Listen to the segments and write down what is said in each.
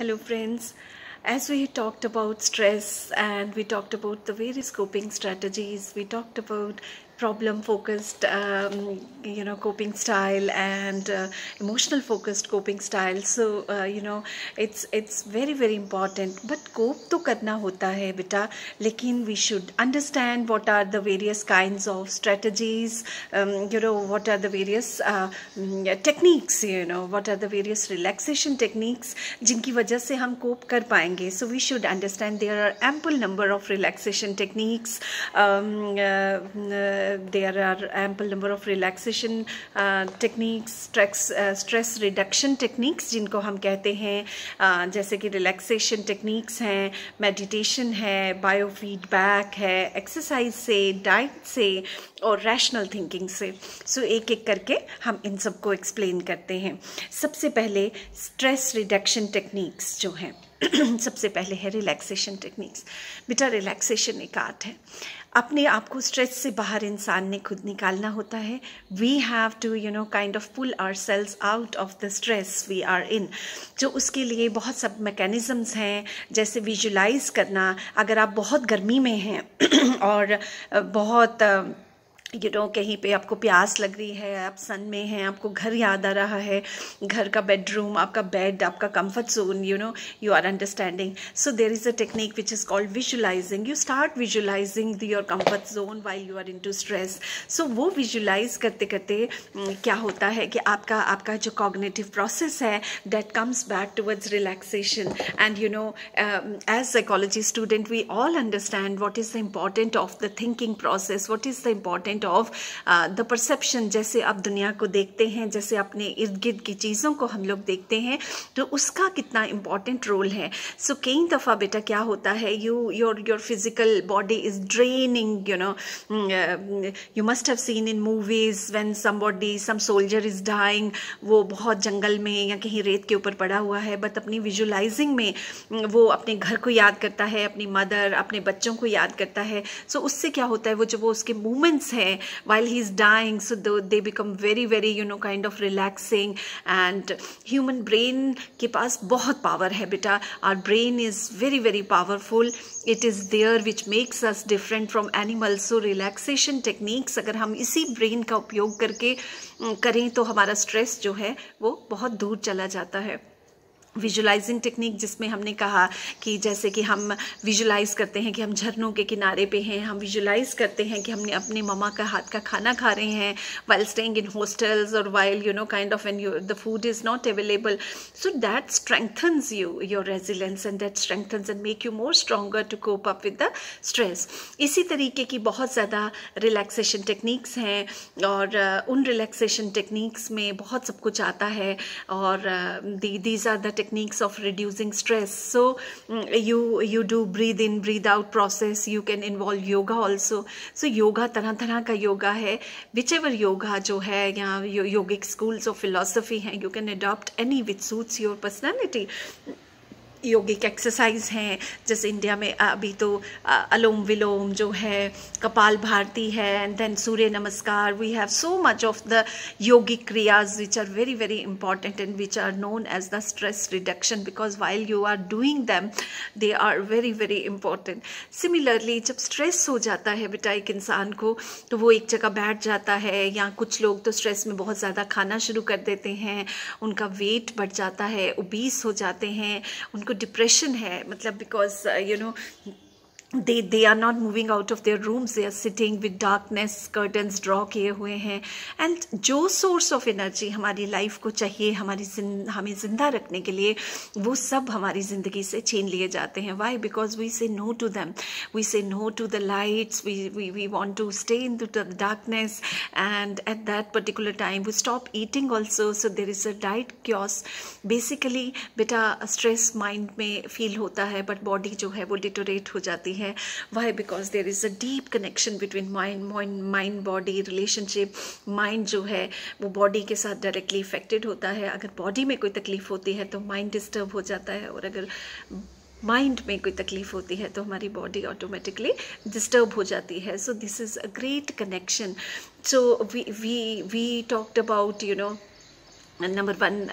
Hello friends, as we talked about stress and we talked about the various coping strategies, we talked about problem focused coping style and emotional focused coping style. So it's very important, but cope to karna hota hai beta, lekin we should understand what are the various kinds of strategies, what are the various techniques, what are the various relaxation techniques jinki wajah se hum cope kar payenge. So we should understand there are ample number of relaxation techniques. There are ample number of relaxation techniques, stress reduction techniques जिनको हम कहते हैं, जैसे कि relaxation techniques हैं, meditation है, biofeedback है, exercise से, diet से और rational thinking से. So एक एक करके हम इन सबको explain करते हैं. सबसे पहले stress reduction techniques जो हैं सबसे पहले है रिलैक्सेशन टेक्निक्स. बेटा रिलैक्सेशन एक आर्ट है. अपने आप को स्ट्रेस से बाहर इंसान ने खुद निकालना होता है. We have to kind of pull ourselves out of the stress we are in. जो उसके लिए बहुत सब मैकेनिज़म्स हैं, जैसे विजुलाइज करना. अगर आप बहुत गर्मी में हैं और बहुत कहीं पे आपको प्यास लग रही है, आप सन में हैं, आपको घर याद आ रहा है, घर का बेडरूम, आपका बेड, आपका comfort zone, you are understanding. So there is a technique which is called visualizing. You start visualizing your comfort zone while you are into stress. So वो visualize करते करते क्या होता है कि आपका जो cognitive process है that comes back towards relaxation. And as psychology student we all understand what is the important of the thinking process, what is the important of the perception. जैसे आप दुनिया को देखते हैं, जैसे अपने इर्द गिर्द की चीज़ों को हम लोग देखते हैं, तो उसका कितना इम्पॉर्टेंट रोल है. सो कई दफ़ा बेटा क्या होता है, your physical body is draining. You must have seen in movies when some soldier is dying. वो बहुत जंगल में या कहीं रेत के ऊपर पड़ा हुआ है, बट अपनी विजुलाइजिंग में वो अपने घर को याद करता है, अपनी मदर, अपने बच्चों को याद करता है. सो उससे क्या होता है, वो जो वो उसके मूवमेंट्स हैं while he is dying, so they become very kind of relaxing. And human brain के पास बहुत power है बेटा. Our brain is very powerful. It is there which makes us different from animals. So relaxation techniques अगर हम इसी brain का उपयोग करके करें तो हमारा stress जो है वो बहुत दूर चला जाता है. विजुलाइजिंग टेक्निक जिसमें हमने कहा कि जैसे कि हम विजुलाइज करते हैं कि हम झरनों के किनारे पे हैं, हम विजुलाइज करते हैं कि हमने अपने मम्मा का हाथ का खाना खा रहे हैं while staying in hostels or while kind of when the food is not available. So that strengthens your resilience and that strengthens and make you more stronger to cope up with the stress. इसी तरीके की बहुत ज़्यादा relaxation techniques हैं और उन relaxation techniques में बहुत सब कुछ आता है और these are the techniques of reducing stress. So you do breathe in breathe out process. You can involve yoga also. So yoga तरह तरह का योगा है. whichever yoga जो है या yogic schools of philosophy हैं, you can adopt any which suits your personality. Yogic exercise हैं, जैसे इंडिया में अभी तो अलोम विलोम जो है, कपाल भारती है, and then Surya Namaskar. We have so much of the yogic क्रियाज which are very important and which are known as the stress reduction because while you are doing them they are very important. Similarly जब stress हो जाता है बेटा एक इंसान को, तो वो एक जगह बैठ जाता है, या कुछ लोग तो स्ट्रेस में बहुत ज़्यादा खाना शुरू कर देते हैं, उनका वेट बढ़ जाता है, ओबीस हो जाते हैं, उनको डिप्रेशन है, मतलब because they are not moving out of their rooms, they are sitting with darkness, curtains draw किए हुए हैं. and जो source of energy हमारी लाइफ को चाहिए हमें ज़िंदा रखने के लिए, वो सब हमारी ज़िंदगी से छीन लिए जाते हैं. why? because we say no to them. we say no to the lights. we want to stay into the darkness, and at that particular time we stop eating also. so there is a diet chaos. basically बेटा stress mind में feel होता है, but body जो है वो deteriorate हो जाती है. Why? because there is a deep connection between mind body relationship. mind जो है वो body के साथ directly affected होता है. अगर body में कोई तकलीफ होती है तो mind disturb हो जाता है, और अगर माइंड में कोई तकलीफ होती है तो हमारी बॉडी ऑटोमेटिकली डिस्टर्ब हो जाती है. So this is a great connection. So we talked about number one,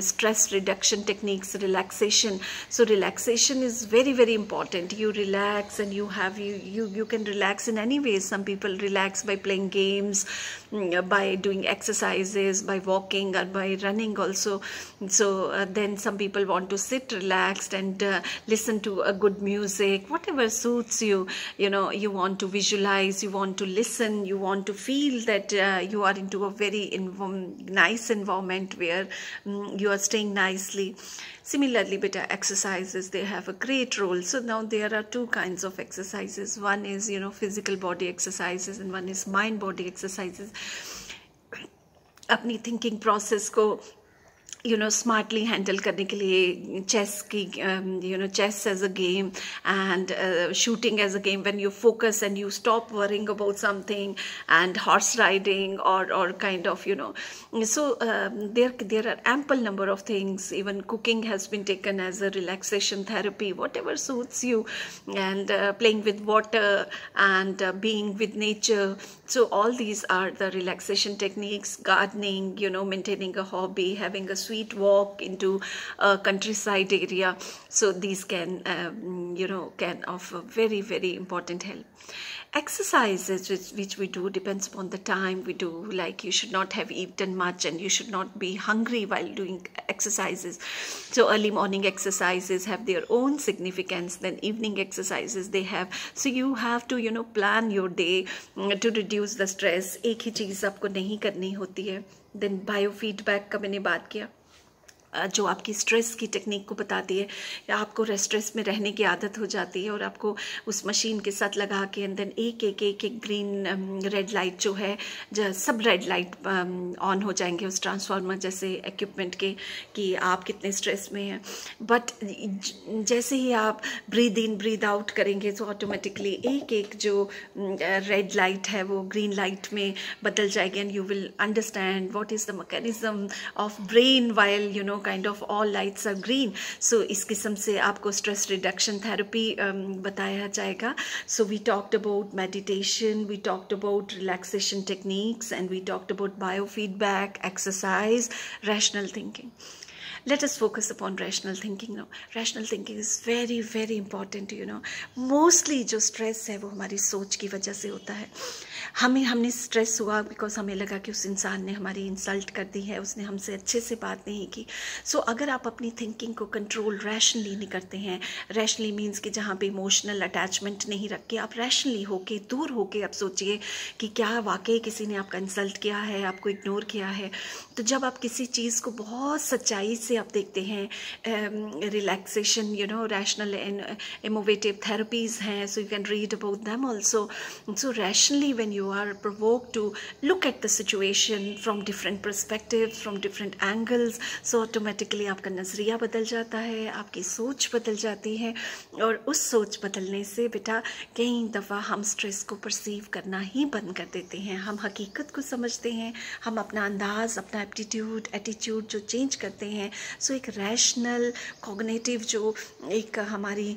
stress reduction techniques, relaxation. So relaxation is very, very important. You relax, and you can relax in any way. Some people relax by playing games, by doing exercises, by walking, or by running also. So then some people want to sit relaxed and listen to a good music, whatever suits you. You want to visualize, you want to listen, you want to feel that you are into a very nice environment where you are staying nicely. Similarly, beta, exercises, they have a great role. So now there are two kinds of exercises. One is physical body exercises, and one is mind body exercises. अपनी thinking process को smartly handle करने के लिए chess की chess as a game and shooting as a game, when you focus and you stop worrying about something, and horse riding or kind of so there are ample number of things. Even cooking has been taken as a relaxation therapy, whatever suits you, and playing with water and being with nature. So all these are the relaxation techniques. Gardening, maintaining a hobby, having a sweet walk into a countryside area. So these can can offer very, very important help. Exercises which we do depends upon the time we do. Like, you should not have eaten much, and you should not be hungry while doing exercises. So early morning exercises have their own significance, then evening exercises they have. So you have to plan your day to reduce the stress. एक ही चीज़ आपको नहीं करनी होती है. Then biofeedback का मैंने बात किया, जो आपकी स्ट्रेस की टेक्निक को बताती है. आपको स्ट्रेस में रहने की आदत हो जाती है, और आपको उस मशीन के साथ लगा के एंड देन एक ग्रीन रेड लाइट जो है, सब रेड लाइट ऑन हो जाएंगे उस ट्रांसफार्मर जैसे इक्विपमेंट के, कि आप कितने स्ट्रेस में हैं. बट जैसे ही आप ब्रीद इन ब्रीद आउट करेंगे, तो ऑटोमेटिकली एक जो रेड लाइट है वो ग्रीन लाइट में बदल जाएगी, and you will understand what is the mechanism of brain while kind of all lights are green. So इस किस्म से आपको stress reduction therapy बताया जाएगा. So we talked about meditation, we talked about relaxation techniques, and we talked about biofeedback, exercise, rational thinking. Let us focus upon rational thinking now. Rational thinking is very, very important. Mostly जो stress है वो हमारी सोच की वजह से होता है. हमने स्ट्रेस हुआ बिकॉज हमें लगा कि उस इंसान ने हमारी इंसल्ट कर दी है, उसने हमसे अच्छे से बात नहीं की. सो अगर आप अपनी थिंकिंग को कंट्रोल रैशनली नहीं करते हैं, रैशनली मीन्स कि जहाँ पे इमोशनल अटैचमेंट नहीं रख के आप रैशनली होके, दूर होके आप सोचिए कि क्या वाकई किसी ने आपका इंसल्ट किया है, आपको इग्नोर किया है. तो जब आप किसी चीज़ को बहुत सच्चाई से आप देखते हैं, रिलैक्सेशन रैशनल इमोवेटिव थेरेपीज़ हैं, so you can read about them also. So rationally when you are provoked to look at the situation from different perspectives, from different angles, so automatically आपका नज़रिया बदल जाता है, आपकी सोच बदल जाती है, और उस सोच बदलने से बेटा कई दफ़ा हम स्ट्रेस को परसीव करना ही बंद कर देते हैं. हम हकीकत को समझते हैं, हम अपना अंदाज़, अपना एटीट्यूड जो चेंज करते हैं. सो एक रैशनल कॉग्निटिव जो एक हमारी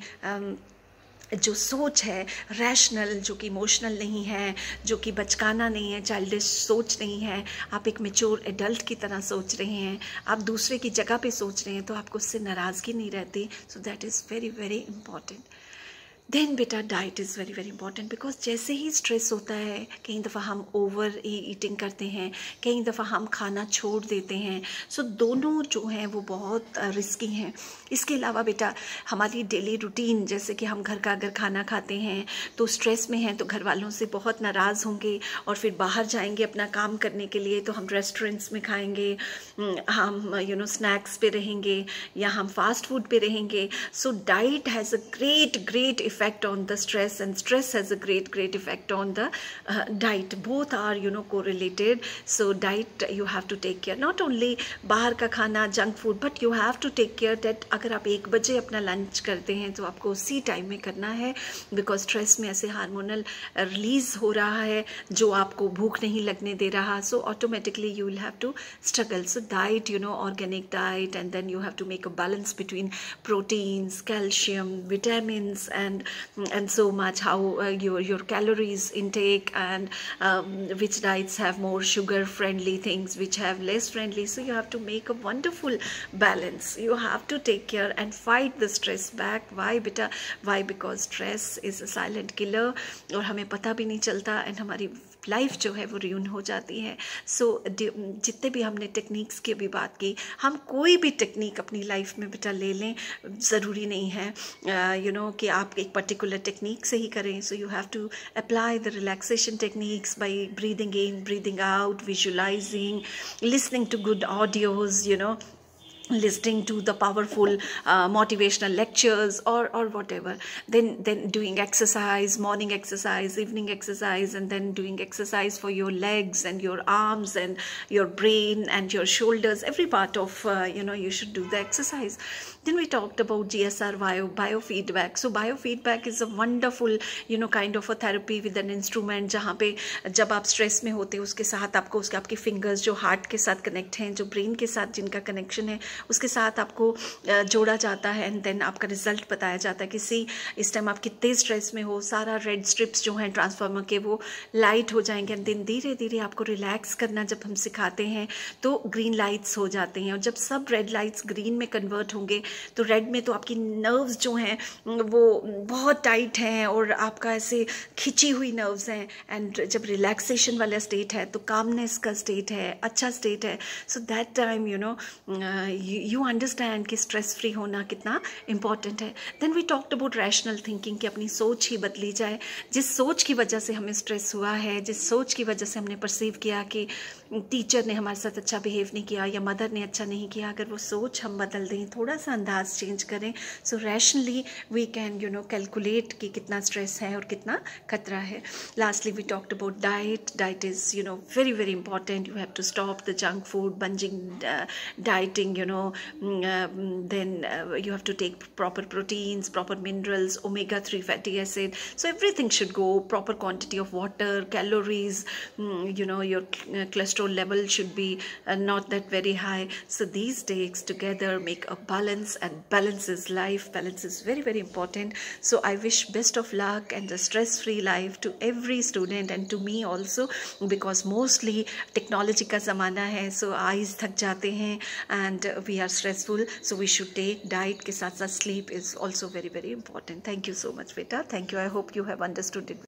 जो सोच है, रैशनल, जो कि इमोशनल नहीं है, जो कि बचकाना नहीं है, चाइल्डिश सोच नहीं है, आप एक मैच्योर एडल्ट की तरह सोच रहे हैं, आप दूसरे की जगह पे सोच रहे हैं, तो आपको उससे नाराज़गी नहीं रहती. So that is very, very important. Then बेटा diet is very, very important, because जैसे ही स्ट्रेस होता है, कई दफ़ा हम ओवर ईटिंग करते हैं, कई दफ़ा हम खाना छोड़ देते हैं. सो दोनों जो हैं वो बहुत रिस्की हैं. इसके अलावा बेटा हमारी डेली रूटीन, जैसे कि हम घर का अगर खाना खाते हैं तो स्ट्रेस में हैं, तो घर वालों से बहुत नाराज़ होंगे, और फिर बाहर जाएंगे अपना काम करने के लिए, तो हम रेस्टोरेंट्स में खाएंगे, हम स्नैक्स पे रहेंगे, या हम फास्ट फूड पे रहेंगे. So diet has a great effect on the stress, and stress has a great effect on the diet. Both are correlated. So diet you have to take care, not only बाहर का खाना, junk food, but you have to take care that अगर आप 1 बजे अपना lunch करते हैं तो आपको उसी टाइम में करना है, बिकॉज स्ट्रेस में ऐसे हार्मोनल रिलीज हो रहा है जो आपको भूख नहीं लगने दे रहा. So automatically you will have to struggle. So diet, organic diet, and then you have to make a balance between proteins, calcium, vitamins, and and so much, how your calories intake, and which diets have more sugar friendly things, which have less friendly. So you have to make a wonderful balance. You have to take care and fight the stress back. Why beta? Why? Because stress is a silent killer, और हमें पता भी नहीं चलता, and हमारी life जो है वो रियून हो जाती है. सो जितने भी हमने टेक्निक्स की अभी बात की, हम कोई भी टेक्निक अपनी लाइफ में बेटा ले लें, ज़रूरी नहीं है कि आप एक पर्टिकुलर टेक्निक से ही करें. So you have to apply the relaxation techniques by breathing in, breathing out, visualizing, listening to good audios, listening to the powerful motivational lectures, or whatever, then doing exercise, morning exercise, evening exercise, and then doing exercise for your legs and your arms and your brain and your shoulders, every part of you should do the exercise. Then we talked about GSR biofeedback. So biofeedback is a wonderful kind of a therapy with an instrument, जहाँ पे जब आप stress में होते हैं उसके साथ आपको आपके फिंगर्स जो हार्ट के साथ कनेक्ट हैं, जो ब्रेन के साथ जिनका कनेक्शन है, उसके साथ आपको जोड़ा जाता है, एंड देन आपका रिजल्ट बताया जाता है कि इस टाइम आप कितने स्ट्रेस में हो. सारा रेड स्ट्रिप्स जो हैं ट्रांसफार्मर के वो लाइट हो जाएंगे, एंड देन धीरे धीरे आपको रिलैक्स करना जब हम सिखाते हैं तो ग्रीन लाइट्स हो जाते हैं. और जब सब रेड लाइट्स ग्रीन में कन्वर्ट होंगे तो रेड में तो आपकी नर्व्स जो हैं वो बहुत टाइट हैं और आपका ऐसे खिंची हुई नर्व्स हैं, एंड जब रिलैक्सेशन वाला स्टेट है तो कामनेस का स्टेट है, अच्छा स्टेट है. So that time you understand कि स्ट्रेस फ्री होना कितना इम्पॉर्टेंट है. Then we talked about rational thinking, कि अपनी सोच ही बदली जाए. जिस सोच की वजह से हमें स्ट्रेस हुआ है, जिस सोच की वजह से हमने परसीव किया कि टीचर ने हमारे साथ अच्छा बिहेव नहीं किया या मदर ने अच्छा नहीं किया, अगर वो सोच हम बदल दें, थोड़ा सा अंदाज चेंज करें, so rationally we can calculate कि कितना स्ट्रेस है और कितना खतरा है. Lastly we talked about diet is very very important. You have to stop the junk food, binging dieting, then you have to take proper proteins, proper minerals, omega-3 fatty acid. So everything should go, proper quantity of water, calories, your cholesterol level should be not that very high. So these takes together make a balance, and balance is life. Balance is very very important. So I wish best of luck and a stress-free life to every student and to me also, because mostly technology का ज़माना है, so eyes थक जाते हैं and we are stressful, so we should take diet के साथ साथ sleep is also very very important. Thank you so much beta. Thank you. I hope you have understood it.